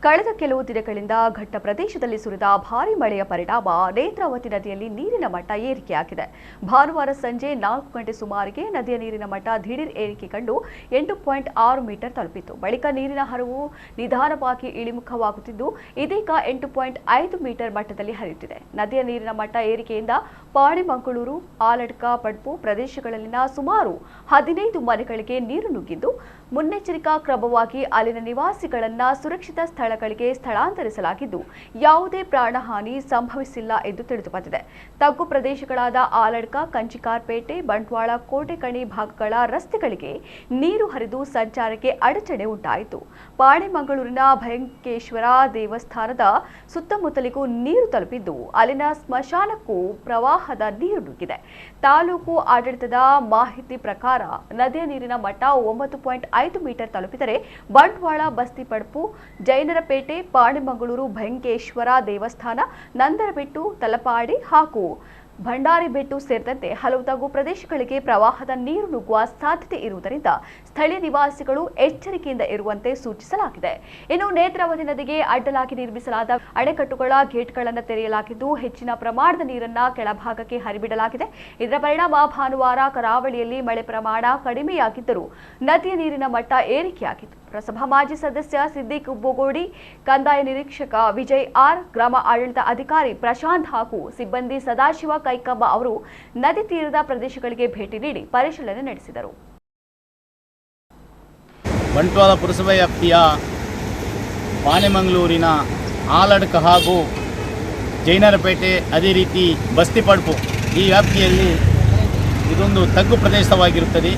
ಕಳೆದ ಕೆಲವು ದಿನಗಳಿಂದ ಘಟ್ಟ ಪ್ರದೇಶದಲ್ಲಿ ಸುರಿದ ಭಾರೀ ಮಳೆಯ ಪರಿಣಾಮ ನೇತ್ರಾವತಿ ನದಿಯಲ್ಲಿ ನೀರಿನ ಮಟ್ಟ ಏರಿಕೆಯಾಗಿದೆ. ಭಾನುವಾರ ಸಂಜೆ 4 ಗಂಟೆ ಸುಮಾರಿಗೆ ನದಿಯ ನೀರಿನ ಮಟ್ಟ ದಿಢೀರ್ ಏರಿಕೆ ಕಂಡು 8.6 ಮೀಟರ್ ತಲುಪಿತು. ಬಳಿಕ ನೀರಿನ ಹರಿವು ನಿಧಾನವಾಗಿ ಇಳಿಮುಖವಾಗುತ್ತಿದ್ದು ಇದೀಗ 8.5 ಮೀಟರ್ ಮಟ್ಟದಲ್ಲಿ ಹರಿಯುತ್ತಿದೆ. ನದಿಯ ನೀರಿನ ಮಟ್ಟ ಏರಿಕೆಯಿಂದ ಪಾಣೆಮಂಗಳೂರು, ಆಲಡ್ಕ, ಪಡ್ಪು ಪ್ರದೇಶಗಳಲ್ಲಿನ ಸುಮಾರು 15 ಮನೆಗಳಿಗೆ ನೀರು ನುಗ್ಗಿದ್ದು, ಮುನ್ನೆಚ್ಚರಿಕಾ ಕ್ರಮವಾಗಿ ಅಲ್ಲಿನ ನಿವಾಸಿಗಳನ್ನ ಸುರಕ್ಷಿತ ಸ್ಥಳಗಳಿಗೆ ಸ್ಥಳಾಂತರಿಸಲಾಗಿದ್ದು ಯಾವುದೇ ಪ್ರಾಣಹಾನಿ ಸಂಭವಿಸಿಲ್ಲ ಎಂದು ತಿಳಿದುಬಂದಿದೆ. ತಗ್ಗು ಪ್ರದೇಶಗಳಾದ ಆಲಡ್ಕ, ಕಂಚಿಕಾರ್ಪೇಟೆ, ಬಂಟ್ವಾಳ, ಕೋಟೆಕಣಿ ಭಾಗಗಳ ರಸ್ತೆಗಳಿಗೆ ನೀರು ಹರಿದು ಸಂಚಾರಕ್ಕೆ ಅಡಚಣೆ ಉಂಟಾಯಿತು. ಪಾಣೆಮಂಗಳೂರಿನ ಭಯಂಕೇಶ್ವರ ದೇವಸ್ಥಾನದ ಸುತ್ತಮುತ್ತಲಿಗೂ ನೀರು ತಲುಪಿದ್ದು ಅಲ್ಲಿನ ಸ್ಮಶಾನಕ್ಕೂ ಪ್ರವಾಹದ ನೀರು ನುಗ್ಗಿದೆ. ತಾಲೂಕು ಆಡಳಿತದ ಮಾಹಿತಿ ಪ್ರಕಾರ ನದಿಯ ನೀರಿನ ಮಟ್ಟ 9.5 ಮೀಟರ್ ತಲುಪಿದರೆ ಬಂಟ್ವಾಳ, ಬಸ್ತಿ, ಪಡ್ಪು, ಜೈನರಪೇಟೆ, ಪಾಣೆಮಂಗಳೂರು ಭಯಂಕೇಶ್ವರ ದೇವಸ್ಥಾನ, ನಂದರಬೆಟ್ಟು, ತಲಪಾಡಿ ಹಾಗೂ ಭಂಡಾರಿಬೆಟ್ಟು ಸೇರಿದಂತೆ ಹಲವು ತಗ್ಗು ಪ್ರದೇಶಗಳಿಗೆ ಪ್ರವಾಹದ ನೀರು ನುಗ್ಗುವ ಸಾಧ್ಯತೆ ಇರುವುದರಿಂದ ಸ್ಥಳೀಯ ನಿವಾಸಿಗಳು ಎಚ್ಚರಿಕೆಯಿಂದ ಇರುವಂತೆ ಸೂಚಿಸಲಾಗಿದೆ. ಇನ್ನು ನೇತ್ರಾವತಿ ನದಿಗೆ ಅಡ್ಡಲಾಗಿ ನಿರ್ಮಿಸಲಾದ ಅಣೆಕಟ್ಟುಗಳ ಗೇಟ್ಗಳನ್ನು ತೆರೆಯಲಾಗಿದ್ದು ಹೆಚ್ಚಿನ ಪ್ರಮಾಣದ ನೀರನ್ನು ಕೆಳಭಾಗಕ್ಕೆ ಹರಿಬಿಡಲಾಗಿದೆ. ಇದರ ಪರಿಣಾಮ ಭಾನುವಾರ ಕರಾವಳಿಯಲ್ಲಿ ಮಳೆ ಪ್ರಮಾಣ ಕಡಿಮೆಯಾಗಿದ್ದರೂ ನದಿಯ ನೀರಿನ ಮಟ್ಟ ಏರಿಕೆಯಾಗಿತ್ತು. ಪುರಸಭಾ ಮಾಜಿ ಸದಸ್ಯ ಸಿದ್ದಿಕ್ ಬೋಗೋಡಿ, ಕಂದಾಯ ನಿರೀಕ್ಷಕ ವಿಜಯ್ ಆರ್, ಗ್ರಾಮ ಆಡಳಿತ ಅಧಿಕಾರಿ ಪ್ರಶಾಂತ್ ಹಾಗೂ ಸಿಬ್ಬಂದಿ ಸದಾಶಿವ ಕೈಕಂಬ ಅವರು ನದಿ ತೀರದ ಪ್ರದೇಶಗಳಿಗೆ ಭೇಟಿ ನೀಡಿ ಪರಿಶೀಲನೆ ನಡೆಸಿದರು. ಬಂಟ್ವಾಳ ಪುರಸಭೆ ವ್ಯಾಪ್ತಿಯ ಪಾಣೆಮಂಗಳೂರಿನ ಆಲಡ್ಕ ಹಾಗೂ ಜೈನರಪೇಟೆ, ಅದೇ ರೀತಿ ಬಸ್ತಿ, ಪಡ್ಪು ಈ ವ್ಯಾಪ್ತಿಯಲ್ಲಿ ಇದೊಂದು ತಗ್ಗು ಪ್ರದೇಶವಾಗಿರುತ್ತದೆ.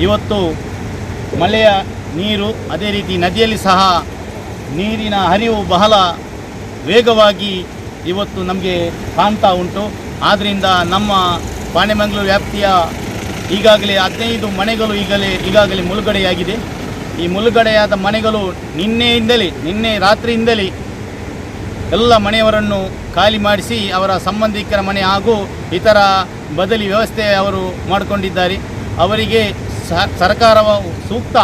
ಇವತ್ತು ಮಳೆಯ ನೀರು, ಅದೇ ರೀತಿ ನದಿಯಲ್ಲಿ ಸಹ ನೀರಿನ ಹರಿವು ಬಹಳ ವೇಗವಾಗಿ ಇವತ್ತು ನಮಗೆ ಕಾಣ್ತಾ ಉಂಟು. ಆದ್ದರಿಂದ ನಮ್ಮ ಪಾಣೆಮಂಗಳೂರು ವ್ಯಾಪ್ತಿಯ ಈಗಾಗಲೇ 15 ಮನೆಗಳು ಈಗಾಗಲೇ ಮುಳುಗಡೆಯಾಗಿದೆ. ಈ ಮುಳುಗಡೆಯಾದ ಮನೆಗಳು ನಿನ್ನೆ ರಾತ್ರಿಯಿಂದಲೇ ಎಲ್ಲ ಮನೆಯವರನ್ನು ಖಾಲಿ ಮಾಡಿಸಿ ಅವರ ಸಂಬಂಧಿಕರ ಮನೆ ಹಾಗೂ ಇತರ ಬದಲಿ ವ್ಯವಸ್ಥೆ ಅವರು ಮಾಡಿಕೊಂಡಿದ್ದಾರೆ. ಅವರಿಗೆ ಸರ್ಕಾರವು ಸೂಕ್ತ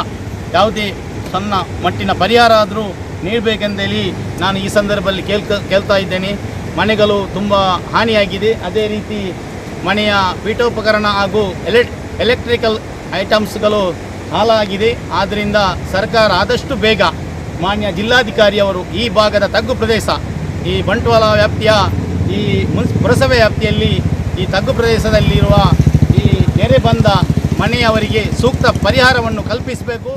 ಯಾವುದೇ ಸಣ್ಣ ಮಟ್ಟಿನ ಪರಿಹಾರ ಆದರೂ ನೀಡಬೇಕೆಂದೇಳಿ ನಾನು ಈ ಸಂದರ್ಭದಲ್ಲಿ ಕೇಳ್ತಾ ಇದ್ದೇನೆ. ಮನೆಗಳು ತುಂಬ ಹಾನಿಯಾಗಿದೆ. ಅದೇ ರೀತಿ ಮನೆಯ ಪೀಠೋಪಕರಣ ಹಾಗೂ ಎಲೆಕ್ಟ್ರಿಕಲ್ ಐಟಮ್ಸ್ಗಳು ಹಾಳಾಗಿದೆ. ಆದ್ದರಿಂದ ಸರ್ಕಾರ ಆದಷ್ಟು ಬೇಗ ಮಾನ್ಯ ಜಿಲ್ಲಾಧಿಕಾರಿಯವರು ಈ ಭಾಗದ ತಗ್ಗು ಪ್ರದೇಶ, ಈ ಬಂಟ್ವಾಳ ವ್ಯಾಪ್ತಿಯ ಈ ಪುರಸಭೆ ವ್ಯಾಪ್ತಿಯಲ್ಲಿ ಈ ತಗ್ಗು ಪ್ರದೇಶದಲ್ಲಿರುವ ಈ ನೆರೆ ಬಂದ ಮನೆಯವರಿಗೆ ಸೂಕ್ತ ಪರಿಹಾರವನ್ನು ಕಲ್ಪಿಸಬೇಕು.